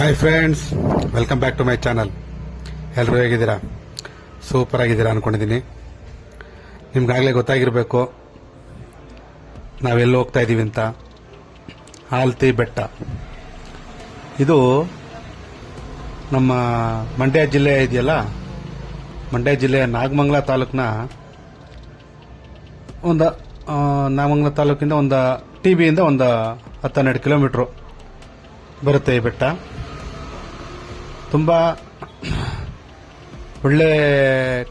Hi friends, welcome back to my channel. ಎಲ್ಲರೂ ಹೇಗಿದ್ದೀರಾ? Super ಆಗಿದ್ದೀರಾ ಅಂದ್ಕೊಂಡಿದ್ದೀನಿ. ನಿಮ್ಗಾಗಲೇ ಗೊತ್ತಾಗಿರಬೇಕು ನಾವೆಲ್ಲಿ ಹೋಗ್ತಾ ಇದ್ದೀವಿ ಅಂತ. ಆಲ್ತಿ ಬೆಟ್ಟ, ಇದು ನಮ್ಮ ಮಂಡ್ಯ ಜಿಲ್ಲೆ ಇದೆಯಲ್ಲ, ಮಂಡ್ಯ ಜಿಲ್ಲೆಯ ನಾಗಮಂಗಲ ತಾಲೂಕಿನ ನಾಗಮಂಗಲ ತಾಲೂಕಿಂದ ಒಂದು ಟಿಬಿಯಿಂದ ಒಂದು 10-12 ಕಿಲೋಮೀಟ್ರು ಬರುತ್ತೆ ಈ ಬೆಟ್ಟ. ತುಂಬ ಒಳ್ಳೆ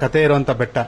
ಕತೆ ಇರುವಂಥ ಬೆಟ್ಟ.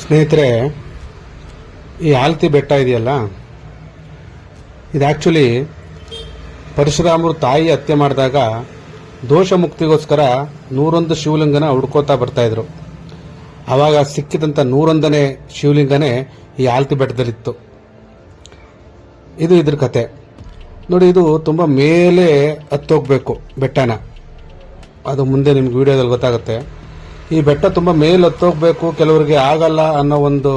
ಸ್ನೇಹಿತರೆ, ಈ ಆಲ್ತಿ ಬೆಟ್ಟ ಇದೆಯಲ್ಲ, ಇದು ಆ್ಯಕ್ಚುಲಿ ಪರಶುರಾಮರು ತಾಯಿ ಹತ್ಯೆ ಮಾಡಿದಾಗ ದೋಷ ಮುಕ್ತಿಗೋಸ್ಕರ 101 ಶಿವಲಿಂಗನ ಹುಡ್ಕೋತಾ ಬರ್ತಾಯಿದ್ರು. ಆವಾಗ ಸಿಕ್ಕಿದಂಥ 101ನೇ ಶಿವಲಿಂಗನೇ ಈ ಆಲ್ತಿ ಬೆಟ್ಟದಲ್ಲಿತ್ತು. ಇದು ಇದ್ರ ಕತೆ ನೋಡಿ. ಇದು ತುಂಬ ಮೇಲೆ ಹತ್ತೋಗ್ಬೇಕು ಬೆಟ್ಟನ, ಅದು ಮುಂದೆ ನಿಮ್ಗೆ ವಿಡಿಯೋದಲ್ಲಿ ಗೊತ್ತಾಗುತ್ತೆ. ಈ ಬೆಟ್ಟ ತುಂಬ ಮೇಲೆ ಹತ್ತೋಗ್ಬೇಕು, ಕೆಲವರಿಗೆ ಆಗಲ್ಲ ಅನ್ನೋ ಒಂದು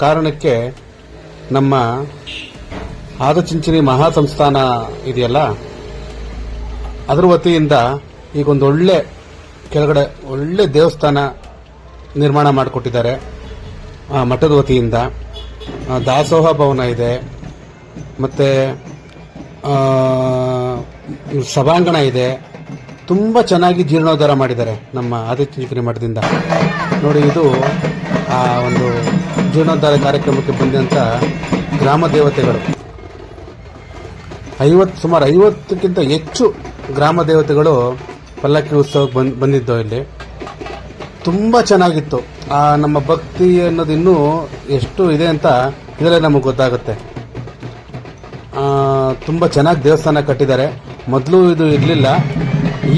ಕಾರಣಕ್ಕೆ ನಮ್ಮ ಆದಚುಂಚನ ಮಹಾಸಂಸ್ಥಾನ ಇದೆಯಲ್ಲ, ಅದ್ರ ವತಿಯಿಂದ ಈಗ ಒಂದು ಒಳ್ಳೆ ಕೆಳಗಡೆ ಒಳ್ಳೆ ದೇವಸ್ಥಾನ ನಿರ್ಮಾಣ ಮಾಡಿಕೊಟ್ಟಿದ್ದಾರೆ. ಮಠದ ವತಿಯಿಂದ ದಾಸೋಹ ಭವನ ಇದೆ, ಮತ್ತು ಸಭಾಂಗಣ ಇದೆ. ತುಂಬ ಚೆನ್ನಾಗಿ ಜೀರ್ಣೋದ್ಧಾರ ಮಾಡಿದ್ದಾರೆ ನಮ್ಮ ಆದಿಚುಂಚನ ಮಠದಿಂದ. ನೋಡಿ, ಇದು ಆ ಒಂದು ಜೀರ್ಣೋದ್ಧಾರ ಕಾರ್ಯಕ್ರಮಕ್ಕೆ ಬಂದಂಥ ಗ್ರಾಮ ದೇವತೆಗಳು. ಸುಮಾರು 50ಕ್ಕಿಂತ ಹೆಚ್ಚು ಗ್ರಾಮ ದೇವತೆಗಳು ಪಲ್ಲಕ್ಕಿ ಉತ್ಸವಕ್ಕೆ ಬಂದಿದ್ದು ಇಲ್ಲಿ. ತುಂಬ ಚೆನ್ನಾಗಿತ್ತು. ನಮ್ಮ ಭಕ್ತಿ ಅನ್ನೋದು ಇನ್ನೂ ಎಷ್ಟು ಇದೆ ಅಂತ ಇದರಲ್ಲೇ ನಮಗೆ ಗೊತ್ತಾಗುತ್ತೆ. ತುಂಬ ಚೆನ್ನಾಗಿ ದೇವಸ್ಥಾನ ಕಟ್ಟಿದ್ದಾರೆ. ಮೊದಲು ಇದು ಇರಲಿಲ್ಲ,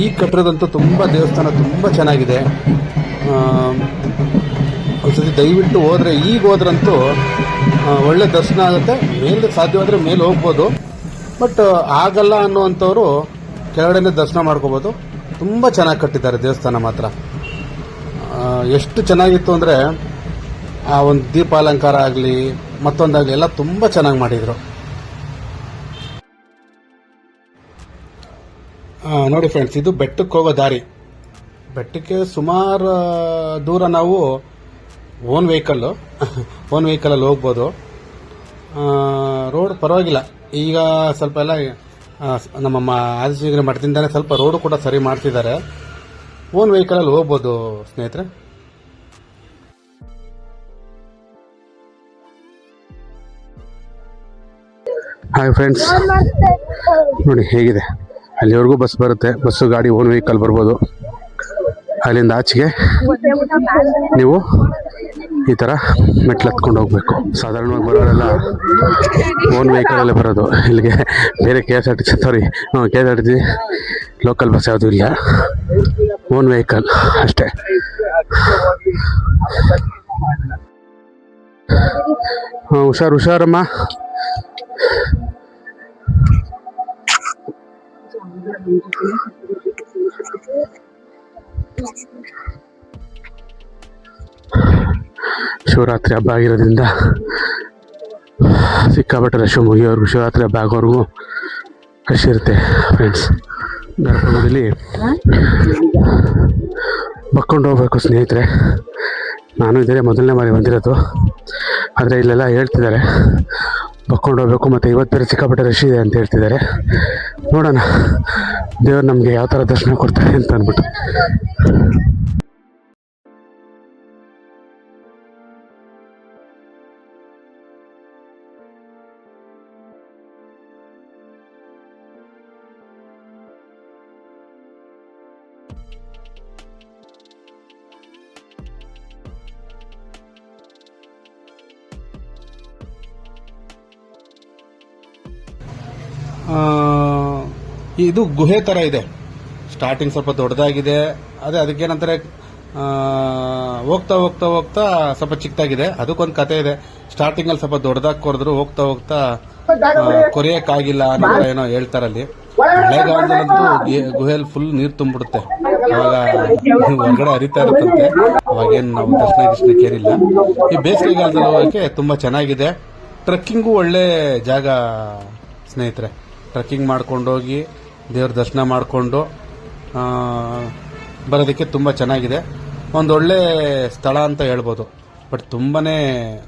ಈಗ ಕಟ್ಟಿರೋದಂತೂ ತುಂಬ ದೇವಸ್ಥಾನ ತುಂಬ ಚೆನ್ನಾಗಿದೆ. ಒಂದ್ಸತಿ ದಯವಿಟ್ಟು ಹೋದರೆ, ಈಗ ಹೋದ್ರಂತೂ ಒಳ್ಳೆ ದರ್ಶನ ಆಗುತ್ತೆ. ಮೇಲೆ ಸಾಧ್ಯವಾದರೆ ಮೇಲೆ ಹೋಗ್ಬೋದು, ಬಟ್ ಆಗಲ್ಲ ಅನ್ನುವಂಥವ್ರು ಕೆಳಗಡೆನೇ ದರ್ಶನ ಮಾಡ್ಕೋಬೋದು. ತುಂಬ ಚೆನ್ನಾಗಿ ಕಟ್ಟಿದ್ದಾರೆ ದೇವಸ್ಥಾನ ಮಾತ್ರ. ಎಷ್ಟು ಚೆನ್ನಾಗಿತ್ತು ಅಂದರೆ ಆ ಒಂದು ದೀಪಾಲಂಕಾರ ಆಗಲಿ ಮತ್ತೊಂದಾಗಲಿ ಎಲ್ಲ ತುಂಬ ಚೆನ್ನಾಗಿ ಮಾಡಿದರು. ನೋಡಿ ಫ್ರೆಂಡ್ಸ್, ಇದು ಬೆಟ್ಟಕ್ಕೆ ಹೋಗೋ ದಾರಿ. ಬೆಟ್ಟಕ್ಕೆ ಸುಮಾರು ದೂರ ನಾವು ಓನ್ ವೆಹಿಕಲಲ್ಲಿ ಹೋಗ್ಬೋದು. ರೋಡ್ ಪರವಾಗಿಲ್ಲ. ಈಗ ಸ್ವಲ್ಪ ಎಲ್ಲ ನಮ್ಮ ಆದಿಚುಂಚನ ಮಠದಿಂದನೇ ಸ್ವಲ್ಪ ರೋಡು ಕೂಡ ಸರಿ ಮಾಡ್ತಿದ್ದಾರೆ. ಓನ್ ವೆಹಿಕಲಲ್ಲಿ ಹೋಗ್ಬೋದು ಸ್ನೇಹಿತರೆ. ಹಾಯ್ ಫ್ರೆಂಡ್ಸ್, ನೋಡಿ ಹೇಗಿದೆ. ಅಲ್ಲಿವರೆಗೂ ಬಸ್ ಬರುತ್ತೆ, ಬಸ್ಸು ಗಾಡಿ ಓನ್ ವೆಹಿಕಲ್ ಬರ್ಬೋದು. ಅಲ್ಲಿಂದ ಆಚೆಗೆ ನೀವು ಈ ಥರ ಮೆಟ್ಲು ಹತ್ಕೊಂಡು ಹೋಗಬೇಕು. ಸಾಧಾರಣವಾಗಿ ಬರೋರೆಲ್ಲ ಓನ್ ವೆಹಿಕಲಲ್ಲೇ ಬರೋದು ಇಲ್ಲಿಗೆ. ಬೇರೆ KSRTC ಲೋಕಲ್ ಬಸ್ ಯಾವುದೂ ಇಲ್ಲ, ಓನ್ ವೆಹಿಕಲ್ ಅಷ್ಟೇ. ಹುಷಾರಮ್ಮ. ಶಿವರಾತ್ರಿ ಹಬ್ಬ ಆಗಿರೋದ್ರಿಂದ ಸಿಕ್ಕಾಪಟ್ಟೆ ರಶ್. ಮುಗಿಯೋರ್ಗು ಶಿವರಾತ್ರಿ ಹಬ್ಬ ಆಗೋರ್ಗು ರಶ್ ಇರುತ್ತೆ ಫ್ರೆಂಡ್ಸ್. ಗರ್ಭಗುಡಿಲಿ ಬಕ್ಕೊಂಡು ಹೋಗ್ಬೇಕು ಸ್ನೇಹಿತರೆ. ನಾನು ಇದೇ ಮೊದಲನೇ ಬಾರಿ ಬಂದಿರೋದು, ಆದರೆ ಇಲ್ಲೆಲ್ಲ ಹೇಳ್ತಿದ್ದಾರೆ ಬಕ್ಕೊಂಡು ಹೋಗ್ಬೇಕು. ಮತ್ತು ಇವತ್ತು ಬೇರೆ ಸಿಕ್ಕಾಪಟ್ಟೆ ರಶ್ ಇದೆ ಅಂತ ಹೇಳ್ತಿದ್ದಾರೆ. ನೋಡೋಣ ದೇವ್ರು ನಮಗೆ ಯಾವ ಥರ ದರ್ಶನ ಕೊಡ್ತಾರೆ ಅಂತ ಅಂದ್ಬಿಟ್ಟು. ಇದು ಗುಹೆ ಥರ ಇದೆ. ಸ್ಟಾರ್ಟಿಂಗ್ ಸ್ವಲ್ಪ ದೊಡ್ಡದಾಗಿದೆ, ಅದಕ್ಕೇನಂತಾರೆ ಹೋಗ್ತಾ ಹೋಗ್ತಾ ಹೋಗ್ತಾ ಸ್ವಲ್ಪ ಚಿಕ್ಕದಾಗಿದೆ. ಅದಕ್ಕೊಂದು ಕತೆ ಇದೆ. ಸ್ಟಾರ್ಟಿಂಗಲ್ಲಿ ಸ್ವಲ್ಪ ದೊಡ್ಡದಾಗಿ ಕೊರೆದ್ರು, ಹೋಗ್ತಾ ಹೋಗ್ತಾ ಕೊರೆಯಕ್ಕಾಗಿಲ್ಲ ಅನ್ನೋ ಏನೋ ಹೇಳ್ತಾರಲ್ಲಿ. ಮಳೆಗಾಲದಲ್ಲಂತೂ ಗುಹೆಯಲ್ಲಿ ಫುಲ್ ನೀರು ತುಂಬಿಡುತ್ತೆ, ಅವಾಗ ಹೊರಗಡೆ ಹರಿತಾ ಇರುತ್ತಂತೆ. ಅವಾಗೇನು ನಾವು ದರ್ಶನಕ್ಕೆ ಏನಿಲ್ಲ. ಈ ಬೇಸಿಗೆಗಾಲದಲ್ಲಿ ಹೋಗೋಕ್ಕೆ ತುಂಬ ಚೆನ್ನಾಗಿದೆ. ಟ್ರೆಕ್ಕಿಂಗು ಒಳ್ಳೆ ಜಾಗ ಸ್ನೇಹಿತರೆ. ಟ್ರೆಕ್ಕಿಂಗ್ ಮಾಡ್ಕೊಂಡೋಗಿ ದೇವ್ರ ದರ್ಶನ ಮಾಡಿಕೊಂಡು ಬರೋದಕ್ಕೆ ತುಂಬ ಚೆನ್ನಾಗಿದೆ. ಒಂದೊಳ್ಳೆ ಸ್ಥಳ ಅಂತ ಹೇಳ್ಬೋದು. ಬಟ್ ತುಂಬಾ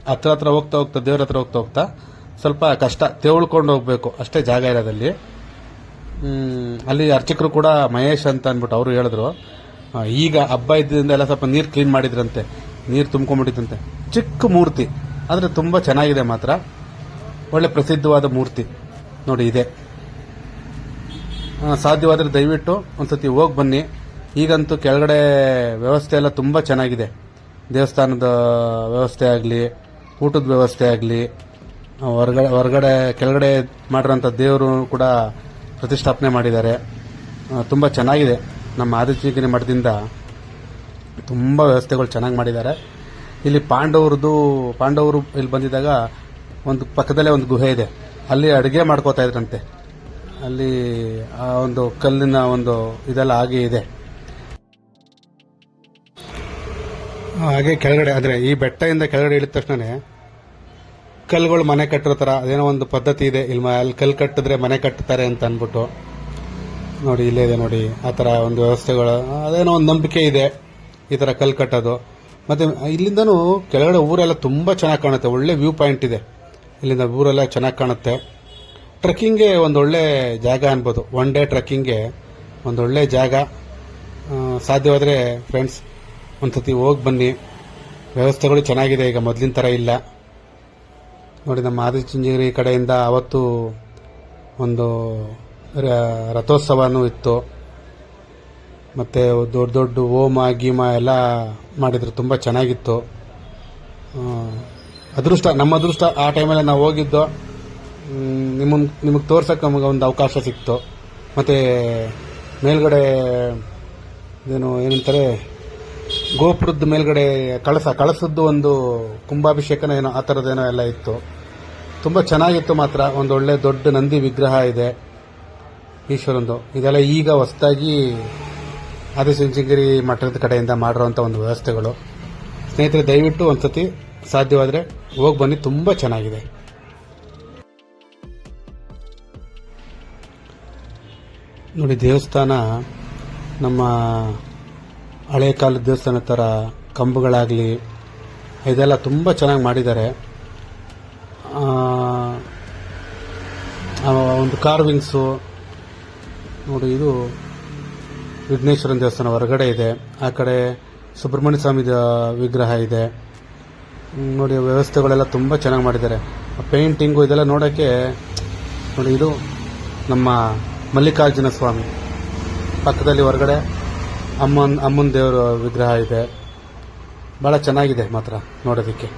ಹತ್ರ ಹೋಗ್ತಾ ಹೋಗ್ತಾ ದೇವ್ರ ಹತ್ರ ಹೋಗ್ತಾ ಹೋಗ್ತಾ ಸ್ವಲ್ಪ ಕಷ್ಟ, ತೆವಳ್ಕೊಂಡು ಹೋಗ್ಬೇಕು ಅಷ್ಟೇ ಜಾಗ ಇರೋದಲ್ಲಿ. ಅಲ್ಲಿ ಅರ್ಚಕರು ಕೂಡ ಮಹೇಶ್ ಅಂತ ಅಂದ್ಬಿಟ್ಟು ಅವರು ಹೇಳಿದ್ರು, ಈಗ ಹಬ್ಬ ಇದ್ದಿಂದ ಎಲ್ಲ ಸ್ವಲ್ಪ ನೀರು ಕ್ಲೀನ್ ಮಾಡಿದ್ರಂತೆ, ನೀರು ತುಂಬ್ಕೊಂಡ್ಬಿಟ್ಟಿತ್ತಂತೆ. ಚಿಕ್ಕ ಮೂರ್ತಿ ಆದರೆ ತುಂಬ ಚೆನ್ನಾಗಿದೆ ಮಾತ್ರ. ಒಳ್ಳೆ ಪ್ರಸಿದ್ಧವಾದ ಮೂರ್ತಿ ನೋಡಿ ಇದೆ. ಸಾಧ್ಯವಾದರೆ ದಯವಿಟ್ಟು ಒಂದ್ಸತಿ ಹೋಗಿ ಬನ್ನಿ. ಈಗಂತೂ ಕೆಳಗಡೆ ವ್ಯವಸ್ಥೆ ಎಲ್ಲ ತುಂಬ ಚೆನ್ನಾಗಿದೆ. ದೇವಸ್ಥಾನದ ವ್ಯವಸ್ಥೆ ಆಗಲಿ, ಊಟದ ವ್ಯವಸ್ಥೆ ಆಗಲಿ, ಹೊರಗಡೆ ಕೆಳಗಡೆ ಮಾಡಿರೋಂಥ ದೇವರು ಕೂಡ ಪ್ರತಿಷ್ಠಾಪನೆ ಮಾಡಿದ್ದಾರೆ. ತುಂಬ ಚೆನ್ನಾಗಿದೆ. ನಮ್ಮ ಆದಿಚುಂಚನಗಿರಿ ಮಠದಿಂದ ತುಂಬ ವ್ಯವಸ್ಥೆಗಳು ಚೆನ್ನಾಗಿ ಮಾಡಿದ್ದಾರೆ. ಇಲ್ಲಿ ಪಾಂಡವರು ಇಲ್ಲಿ ಬಂದಿದ್ದಾಗ ಒಂದು ಪಕ್ಕದಲ್ಲೇ ಒಂದು ಗುಹೆ ಇದೆ, ಅಲ್ಲಿ ಅಡುಗೆ ಮಾಡ್ಕೋತಾ ಇದ್ರಂತೆ. ಅಲ್ಲಿ ಆ ಒಂದು ಕಲ್ಲಿನ ಒಂದು ಇದೆಲ್ಲ ಹಾಗೆ ಇದೆ. ಹಾಗೆ ಕೆಳಗಡೆ ಅಂದರೆ ಈ ಬೆಟ್ಟದಿಂದ ಕೆಳಗಡೆ ಇಳಿದ ತಕ್ಷಣ ಕಲ್ಲುಗಳು ಮನೆ ಕಟ್ಟಿರೋ ಥರ ಅದೇನೋ ಒಂದು ಪದ್ಧತಿ ಇದೆ. ಅಲ್ಲಿ ಕಲ್ಲು ಕಟ್ಟಿದ್ರೆ ಮನೆ ಕಟ್ಟುತ್ತಾರೆ ಅಂತ ಅಂದ್ಬಿಟ್ಟು ನೋಡಿ ಇಲ್ಲೇ ಇದೆ ನೋಡಿ. ಆ ಥರ ಒಂದು ವ್ಯವಸ್ಥೆಗಳು, ಅದೇನೋ ಒಂದು ನಂಬಿಕೆ ಇದೆ ಈ ಥರ ಕಲ್ಲು ಕಟ್ಟೋದು. ಮತ್ತು ಇಲ್ಲಿಂದನೂ ಕೆಳಗಡೆ ಊರೆಲ್ಲ ತುಂಬ ಚೆನ್ನಾಗಿ ಕಾಣುತ್ತೆ. ಒಳ್ಳೆ ವ್ಯೂ ಪಾಯಿಂಟ್ ಇದೆ ಇಲ್ಲಿಂದ, ಊರೆಲ್ಲ ಚೆನ್ನಾಗಿ ಕಾಣುತ್ತೆ. ಟ್ರೆಕ್ಕಿಂಗ್ಗೆ ಒಂದೊಳ್ಳೆ ಜಾಗ ಅನ್ಬೋದು. ಒನ್ ಡೇ ಟ್ರೆಕ್ಕಿಂಗ್ಗೆ ಒಂದೊಳ್ಳೆ ಜಾಗ. ಸಾಧ್ಯವಾದರೆ ಫ್ರೆಂಡ್ಸ್ ಒಂದ್ಸತಿ ಹೋಗಿ ಬನ್ನಿ. ವ್ಯವಸ್ಥೆಗಳು ಚೆನ್ನಾಗಿದೆ, ಈಗ ಮೊದಲಿನ ಥರ ಇಲ್ಲ ನೋಡಿ. ನಮ್ಮ ಆದಿಚುಂಚನಗಿರಿ ಕಡೆಯಿಂದ ಅವತ್ತು ಒಂದು ರಥೋತ್ಸವನೂ ಇತ್ತು. ಮತ್ತು ದೊಡ್ಡ ದೊಡ್ಡ ಹೋಮ ಗೀಮ ಎಲ್ಲ ಮಾಡಿದ್ರು, ತುಂಬ ಚೆನ್ನಾಗಿತ್ತು. ನಮ್ಮ ಅದೃಷ್ಟ ಆ ಟೈಮಲ್ಲಿ ನಾವು ಹೋಗಿದ್ದು. ನಿಮಗೆ ತೋರ್ಸಕ್ಕೆ ನಮಗೆ ಒಂದು ಅವಕಾಶ ಸಿಕ್ತು. ಮತ್ತು ಮೇಲ್ಗಡೆ ಏನಂತಾರೆ ಗೋಪುರದ ಮೇಲ್ಗಡೆ ಕಳಸದ್ದು ಒಂದು ಕುಂಭಾಭಿಷೇಕನ ಏನೋ ಆ ಥರದ್ದೇನೋ ಎಲ್ಲ ಇತ್ತು. ತುಂಬ ಚೆನ್ನಾಗಿತ್ತು ಮಾತ್ರ. ಒಂದು ಒಳ್ಳೆ ದೊಡ್ಡ ನಂದಿ ವಿಗ್ರಹ ಇದೆ ಈಶ್ವರಂದು. ಇದೆಲ್ಲ ಈಗ ಹೊಸದಾಗಿ ಆದಿಚುಂಚನಗಿರಿ ಮಠದ ಕಡೆಯಿಂದ ಮಾಡಿರೋಂಥ ಒಂದು ವ್ಯವಸ್ಥೆಗಳು. ಸ್ನೇಹಿತರೆ ದಯವಿಟ್ಟು ಒಂದ್ಸತಿ ಸಾಧ್ಯವಾದರೆ ಹೋಗಿ ಬನ್ನಿ, ತುಂಬ ಚೆನ್ನಾಗಿದೆ. ನೋಡಿ ದೇವಸ್ಥಾನ ನಮ್ಮ ಹಳೆ ಕಾಲದ ದೇವಸ್ಥಾನ ಥರ ಕಂಬಗಳಾಗಲಿ ಇದೆಲ್ಲ ತುಂಬ ಚೆನ್ನಾಗಿ ಮಾಡಿದ್ದಾರೆ. ಒಂದು ಕಾರ್ವಿಂಗ್ಸು ನೋಡಿ. ಇದು ವಿಘ್ನೇಶ್ವರನ ದೇವಸ್ಥಾನ ಹೊರಗಡೆ ಇದೆ, ಆ ಕಡೆ ಸುಬ್ರಹ್ಮಣ್ಯ ಸ್ವಾಮಿ ವಿಗ್ರಹ ಇದೆ ನೋಡಿ. ವ್ಯವಸ್ಥೆಗಳೆಲ್ಲ ತುಂಬ ಚೆನ್ನಾಗಿ ಮಾಡಿದ್ದಾರೆ. ಪೇಂಟಿಂಗು ಇದೆಲ್ಲ ನೋಡೋಕ್ಕೆ ನೋಡಿ. ಇದು ನಮ್ಮ ಮಲ್ಲಿಕಾರ್ಜುನ ಸ್ವಾಮಿ ಪಕ್ಕದಲ್ಲಿ ಹೊರಗಡೆ ಅಮ್ಮನ ದೇವರ ವಿಗ್ರಹ ಇದೆ. ಭಾಳ ಚೆನ್ನಾಗಿದೆ ಮಾತ್ರ ನೋಡೋದಕ್ಕೆ.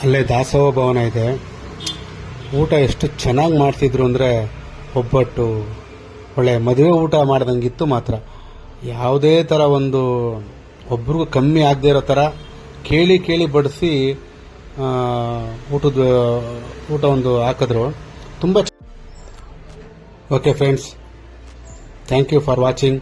ಅಲ್ಲೇ ದಾಸೋಹ ಭವನ ಇದೆ. ಊಟ ಎಷ್ಟು ಚೆನ್ನಾಗಿ ಮಾಡ್ತಿದ್ರು ಅಂದರೆ ಒಬ್ಬಟ್ಟು ಒಳ್ಳೆ ಮದುವೆ ಊಟ ಮಾಡ್ದಂಗಿತ್ತು ಮಾತ್ರ. ಯಾವುದೇ ಥರ ಒಂದು ಒಬ್ರಿಗೂ ಕಮ್ಮಿ ಆಗದೆ ಇರೋ ಥರ ಕೇಳಿ ಕೇಳಿ ಬಡಿಸಿ ಊಟ ಒಂದು ಹಾಕಿದ್ರು. ತುಂಬ okay friends, thank you for watching.